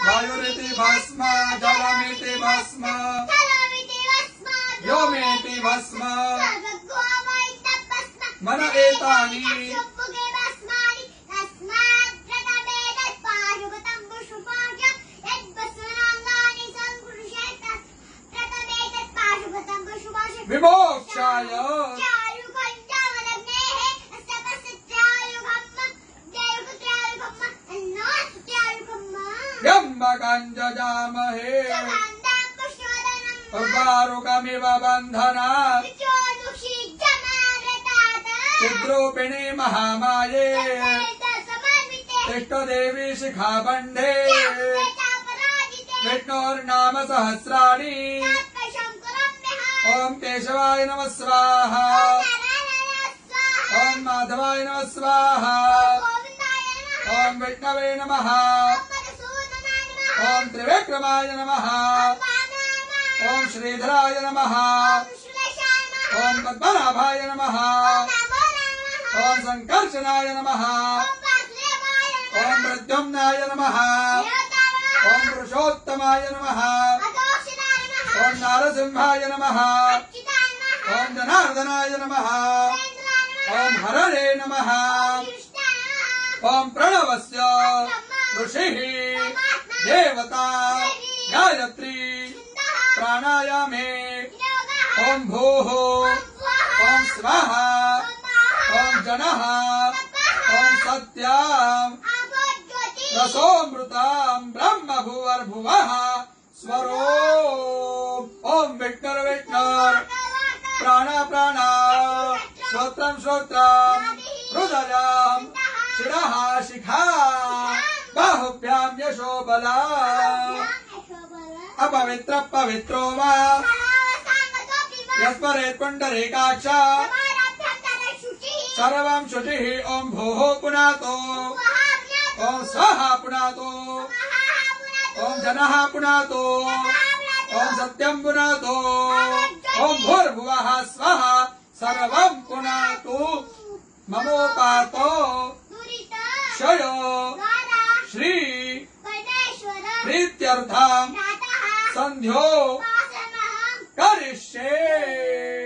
वायुरिति भस्म जलमिति भस्म व्योमेति भस्म मन एतानि विमोक्षाय जजामहे उर्वारुकमिव बन्धनात् चिद्रूपिणी महामाये तिष्ठदेवी शिखाबन्धे विष्णोर्नाम सहस्राणि ओम केशवाय नमः स्वाहा ओम माधवाय नमः स्वाहा ओम विष्णवे नमः ओम त्रिविक्रमाय नमः ओम श्रीधराय नमः ओम पद्मनाभाय नमः ओम संकर्षणाय नमः ओम प्रद्युम्नाय नमः ओम पुरुषोत्तमाय नमः ओम नारसिंहाय नमः ओम जनार्दनाय नमः ओम हरणे नमः ओम प्रणवस्य ऋषिः देवता गायत्री प्राणायामे ओम भूः ओम स्वाहा ओम जनः ओम सत्याम् रसोऽमृताम् ब्रह्म भुवर्भुवः स्वरो ओम विष्णुर्विष्णुर् प्राण प्राण श्रोत्रं श्रोत्रं हृदयं शिरः शिखा बाहुभ्यां यशो बला अपवित्र पवित्रो वा यस्मरेत् पुण्डरीकाक्ष सर्वं शुचिः ओम भूः पुनातो ओम स्वाहा पुनातो ओम जनः पुनातो ओम सत्यं पुनातो ओम भूर्भुवः स्वः सर्वं पुनातु ममोपातो क्षयो श्री प्रीत्यर्थं संध्यो करिष्ये।